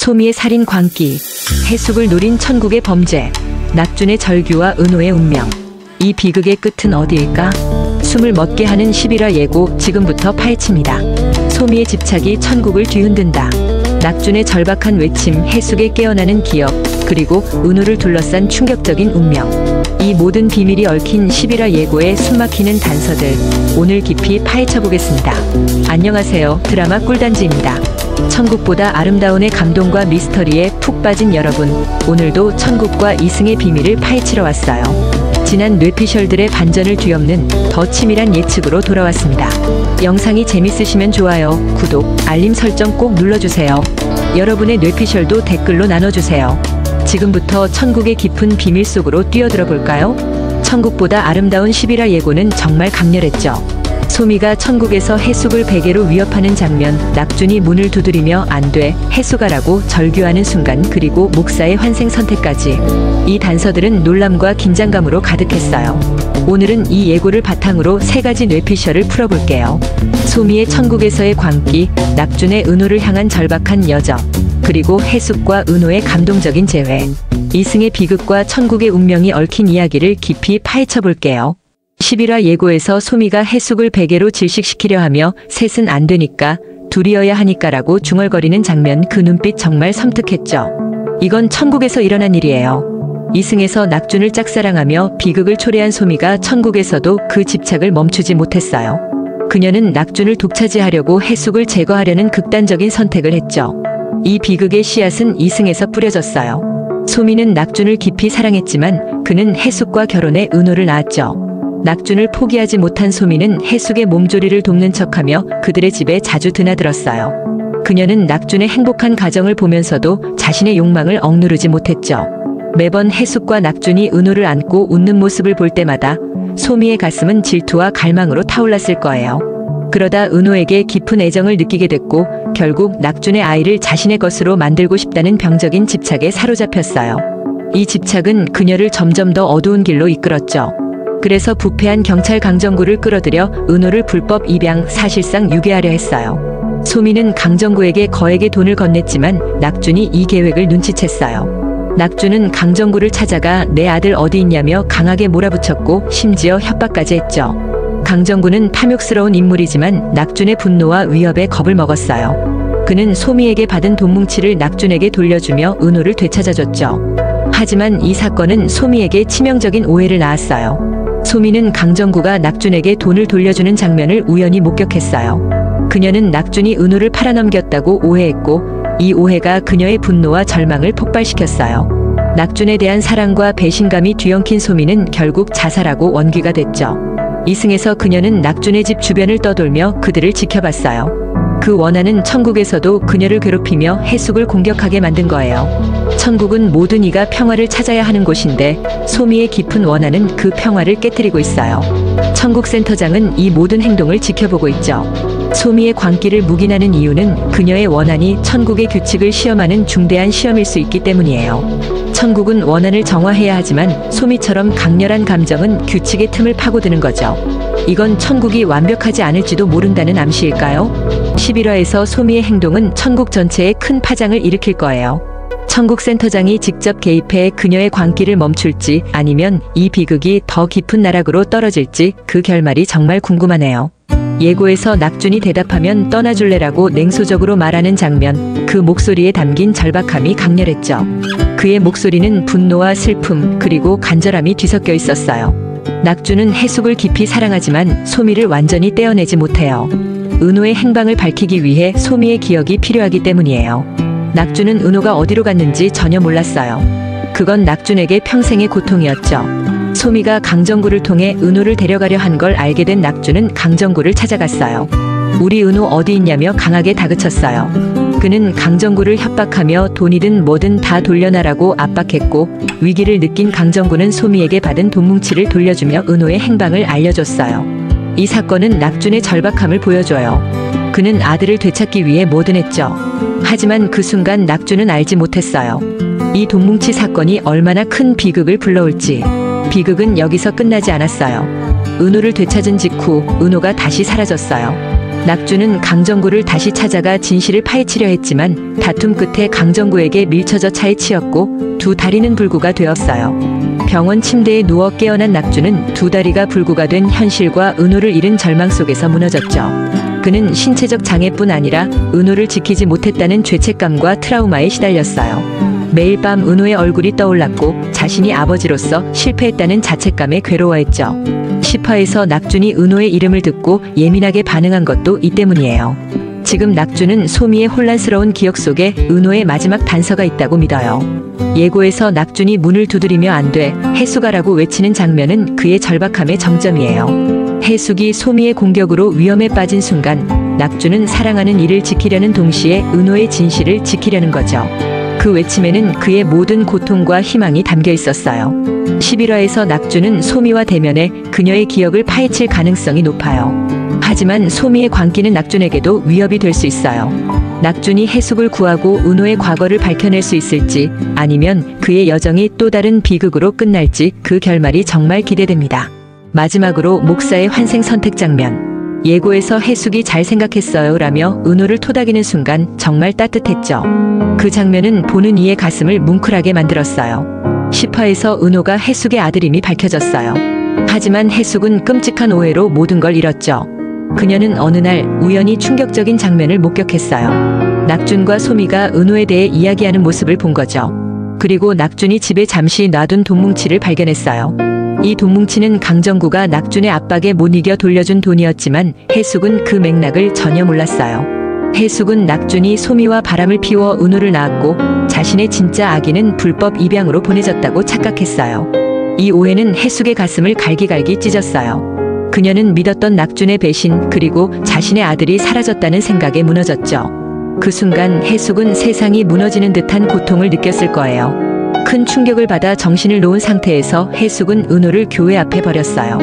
소미의 살인 광기, 해숙을 노린 천국의 범죄, 낙준의 절규와 은호의 운명. 이 비극의 끝은 어디일까? 숨을 멎게 하는 11화 예고 지금부터 파헤칩니다. 소미의 집착이 천국을 뒤흔든다. 낙준의 절박한 외침, 해숙의 깨어나는 기억, 그리고 은호를 둘러싼 충격적인 운명. 이 모든 비밀이 얽힌 11화 예고의 숨막히는 단서들, 오늘 깊이 파헤쳐보겠습니다. 안녕하세요, 드라마 꿀단지입니다. 천국보다 아름다운의 감동과 미스터리에 푹 빠진 여러분, 오늘도 천국과 이승의 비밀을 파헤치러 왔어요. 지난 뇌피셜들의 반전을 뒤엎는 더 치밀한 예측으로 돌아왔습니다. 영상이 재밌으시면 좋아요, 구독, 알림 설정 꼭 눌러주세요. 여러분의 뇌피셜도 댓글로 나눠주세요. 지금부터 천국의 깊은 비밀 속으로 뛰어들어 볼까요? 천국보다 아름다운 11화 예고는 정말 강렬했죠. 소미가 천국에서 해숙을 베개로 위협하는 장면, 낙준이 문을 두드리며 안 돼, 해숙아라고 절규하는 순간, 그리고 목사의 환생 선택까지. 이 단서들은 놀람과 긴장감으로 가득했어요. 오늘은 이 예고를 바탕으로 세 가지 뇌피셜을 풀어볼게요. 소미의 천국에서의 광기, 낙준의 은호를 향한 절박한 여정, 그리고 해숙과 은호의 감동적인 재회. 이승의 비극과 천국의 운명이 얽힌 이야기를 깊이 파헤쳐볼게요. 11화 예고에서 소미가 해숙을 베개로 질식시키려 하며 셋은 안 되니까, 둘이어야 하니까라고 중얼거리는 장면, 그 눈빛 정말 섬뜩했죠. 이건 천국에서 일어난 일이에요. 이승에서 낙준을 짝사랑하며 비극을 초래한 소미가 천국에서도 그 집착을 멈추지 못했어요. 그녀는 낙준을 독차지하려고 해숙을 제거하려는 극단적인 선택을 했죠. 이 비극의 씨앗은 이승에서 뿌려졌어요. 소미는 낙준을 깊이 사랑했지만 그는 해숙과 결혼해 은호를 낳았죠. 낙준을 포기하지 못한 소미는 해숙의 몸조리를 돕는 척하며 그들의 집에 자주 드나들었어요. 그녀는 낙준의 행복한 가정을 보면서도 자신의 욕망을 억누르지 못했죠. 매번 해숙과 낙준이 은호를 안고 웃는 모습을 볼 때마다 소미의 가슴은 질투와 갈망으로 타올랐을 거예요. 그러다 은호에게 깊은 애정을 느끼게 됐고, 결국 낙준의 아이를 자신의 것으로 만들고 싶다는 병적인 집착에 사로잡혔어요. 이 집착은 그녀를 점점 더 어두운 길로 이끌었죠. 그래서 부패한 경찰 강정구를 끌어들여 은호를 불법 입양, 사실상 유괴하려 했어요. 소미는 강정구에게 거액의 돈을 건넸지만 낙준이 이 계획을 눈치챘어요. 낙준은 강정구를 찾아가 내 아들 어디 있냐며 강하게 몰아붙였고 심지어 협박까지 했죠. 강정구는 탐욕스러운 인물이지만 낙준의 분노와 위협에 겁을 먹었어요. 그는 소미에게 받은 돈 뭉치를 낙준에게 돌려주며 은호를 되찾아줬죠. 하지만 이 사건은 소미에게 치명적인 오해를 낳았어요. 소미는 강정구가 낙준에게 돈을 돌려주는 장면을 우연히 목격했어요. 그녀는 낙준이 은호를 팔아넘겼다고 오해했고, 이 오해가 그녀의 분노와 절망을 폭발시켰어요. 낙준에 대한 사랑과 배신감이 뒤엉킨 소미는 결국 자살하고 원귀가 됐죠. 이승에서 그녀는 낙준의 집 주변을 떠돌며 그들을 지켜봤어요. 그 원한은 천국에서도 그녀를 괴롭히며 해숙을 공격하게 만든 거예요. 천국은 모든 이가 평화를 찾아야 하는 곳인데 소미의 깊은 원한은 그 평화를 깨뜨리고 있어요. 천국 센터장은 이 모든 행동을 지켜보고 있죠. 소미의 광기를 묵인하는 이유는 그녀의 원한이 천국의 규칙을 시험하는 중대한 시험일 수 있기 때문이에요. 천국은 원한을 정화해야 하지만 소미처럼 강렬한 감정은 규칙의 틈을 파고드는 거죠. 이건 천국이 완벽하지 않을지도 모른다는 암시일까요? 11화에서 소미의 행동은 천국 전체에 큰 파장을 일으킬 거예요. 천국 센터장이 직접 개입해 그녀의 광기를 멈출지, 아니면 이 비극이 더 깊은 나락으로 떨어질지, 그 결말이 정말 궁금하네요. 예고에서 낙준이 대답하면 떠나줄래라고 냉소적으로 말하는 장면, 그 목소리에 담긴 절박함이 강렬했죠. 그의 목소리는 분노와 슬픔, 그리고 간절함이 뒤섞여 있었어요. 낙준은 해숙을 깊이 사랑하지만 소미를 완전히 떼어내지 못해요. 은호의 행방을 밝히기 위해 소미의 기억이 필요하기 때문이에요. 낙준은 은호가 어디로 갔는지 전혀 몰랐어요. 그건 낙준에게 평생의 고통이었죠. 소미가 강정구를 통해 은호를 데려가려 한 걸 알게 된 낙준은 강정구를 찾아갔어요. 우리 은호 어디 있냐며 강하게 다그쳤어요. 그는 강정구를 협박하며 돈이든 뭐든 다 돌려놔라고 압박했고, 위기를 느낀 강정구는 소미에게 받은 돈 뭉치를 돌려주며 은호의 행방을 알려줬어요. 이 사건은 낙준의 절박함을 보여줘요. 그는 아들을 되찾기 위해 뭐든 했죠. 하지만 그 순간 낙준은 알지 못했어요. 이 돈 뭉치 사건이 얼마나 큰 비극을 불러올지. 비극은 여기서 끝나지 않았어요. 은호를 되찾은 직후 은호가 다시 사라졌어요. 낙주는 강정구를 다시 찾아가 진실을 파헤치려 했지만 다툼 끝에 강정구에게 밀쳐져 차에 치였고 두 다리는 불구가 되었어요. 병원 침대에 누워 깨어난 낙주는 두 다리가 불구가 된 현실과 은호를 잃은 절망 속에서 무너졌죠. 그는 신체적 장애뿐 아니라 은호를 지키지 못했다는 죄책감과 트라우마에 시달렸어요. 매일 밤 은호의 얼굴이 떠올랐고 자신이 아버지로서 실패했다는 자책감에 괴로워했죠. 10화에서 낙준이 은호의 이름을 듣고 예민하게 반응한 것도 이 때문이에요. 지금 낙준은 소미의 혼란스러운 기억 속에 은호의 마지막 단서가 있다고 믿어요. 예고에서 낙준이 문을 두드리며 안 돼, 해수가라고 외치는 장면은 그의 절박함의 정점이에요. 해숙이 소미의 공격으로 위험에 빠진 순간 낙준은 사랑하는 이를 지키려는 동시에 은호의 진실을 지키려는 거죠. 그 외침에는 그의 모든 고통과 희망이 담겨 있었어요. 11화에서 낙준은 소미와 대면해 그녀의 기억을 파헤칠 가능성이 높아요. 하지만 소미의 광기는 낙준에게도 위협이 될 수 있어요. 낙준이 해숙을 구하고 은호의 과거를 밝혀낼 수 있을지 아니면 그의 여정이 또 다른 비극으로 끝날지 그 결말이 정말 기대됩니다. 마지막으로 목사의 환생 선택 장면. 예고에서 해숙이 잘 생각했어요 라며 은호를 토닥이는 순간 정말 따뜻했죠. 그 장면은 보는 이의 가슴을 뭉클하게 만들었어요. 10화에서 은호가 해숙의 아들임이 밝혀졌어요. 하지만 해숙은 끔찍한 오해로 모든 걸 잃었죠. 그녀는 어느 날 우연히 충격적인 장면을 목격했어요. 낙준과 소미가 은호에 대해 이야기하는 모습을 본 거죠. 그리고 낙준이 집에 잠시 놔둔 돈뭉치를 발견했어요. 이 돈뭉치는 강정구가 낙준의 압박에 못 이겨 돌려준 돈이었지만 해숙은 그 맥락을 전혀 몰랐어요. 해숙은 낙준이 소미와 바람을 피워 은호를 낳았고 자신의 진짜 아기는 불법 입양으로 보내졌다고 착각했어요. 이 오해는 해숙의 가슴을 갈기갈기 찢었어요. 그녀는 믿었던 낙준의 배신 그리고 자신의 아들이 사라졌다는 생각에 무너졌죠. 그 순간 해숙은 세상이 무너지는 듯한 고통을 느꼈을 거예요. 큰 충격을 받아 정신을 놓은 상태에서 해숙은 은호를 교회 앞에 버렸어요.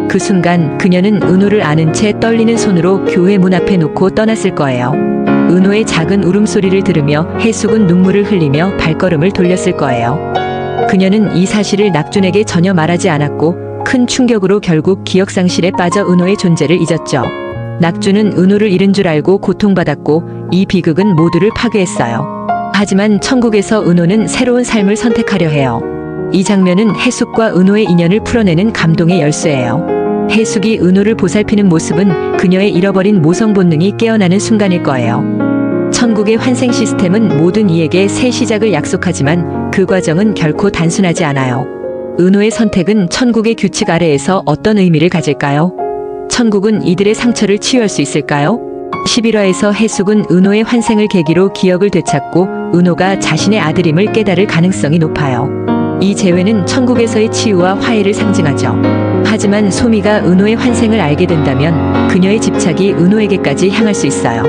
그 순간 그녀는 은호를 안은 채 떨리는 손으로 교회 문 앞에 놓고 떠났을 거예요. 은호의 작은 울음소리를 들으며 해숙은 눈물을 흘리며 발걸음을 돌렸을 거예요. 그녀는 이 사실을 낙준에게 전혀 말하지 않았고 큰 충격으로 결국 기억상실에 빠져 은호의 존재를 잊었죠. 낙준은 은호를 잃은 줄 알고 고통받았고 이 비극은 모두를 파괴했어요. 하지만 천국에서 은호는 새로운 삶을 선택하려 해요. 이 장면은 해숙과 은호의 인연을 풀어내는 감동의 열쇠예요. 해숙이 은호를 보살피는 모습은 그녀의 잃어버린 모성 본능이 깨어나는 순간일 거예요. 천국의 환생 시스템은 모든 이에게 새 시작을 약속하지만 그 과정은 결코 단순하지 않아요. 은호의 선택은 천국의 규칙 아래에서 어떤 의미를 가질까요? 천국은 이들의 상처를 치유할 수 있을까요? 11화에서 해숙은 은호의 환생을 계기로 기억을 되찾고 은호가 자신의 아들임을 깨달을 가능성이 높아요. 이 재회는 천국에서의 치유와 화해를 상징하죠. 하지만 소미가 은호의 환생을 알게 된다면 그녀의 집착이 은호에게까지 향할 수 있어요.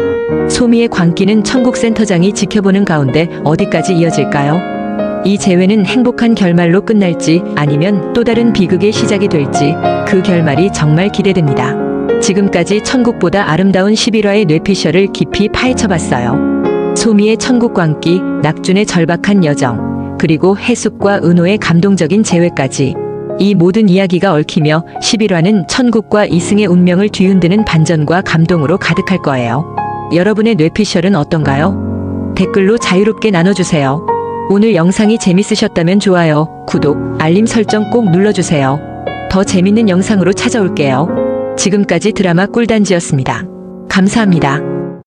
소미의 광기는 천국 센터장이 지켜보는 가운데 어디까지 이어질까요? 이 재회는 행복한 결말로 끝날지 아니면 또 다른 비극의 시작이 될지 그 결말이 정말 기대됩니다. 지금까지 천국보다 아름다운 11화의 뇌피셜을 깊이 파헤쳐봤어요. 소미의 천국 광기, 낙준의 절박한 여정, 그리고 해숙과 은호의 감동적인 재회까지 이 모든 이야기가 얽히며 11화는 천국과 이승의 운명을 뒤흔드는 반전과 감동으로 가득할 거예요. 여러분의 뇌피셜은 어떤가요? 댓글로 자유롭게 나눠주세요. 오늘 영상이 재밌으셨다면 좋아요, 구독, 알림 설정 꼭 눌러주세요. 더 재밌는 영상으로 찾아올게요. 지금까지 드라마 꿀단지였습니다. 감사합니다.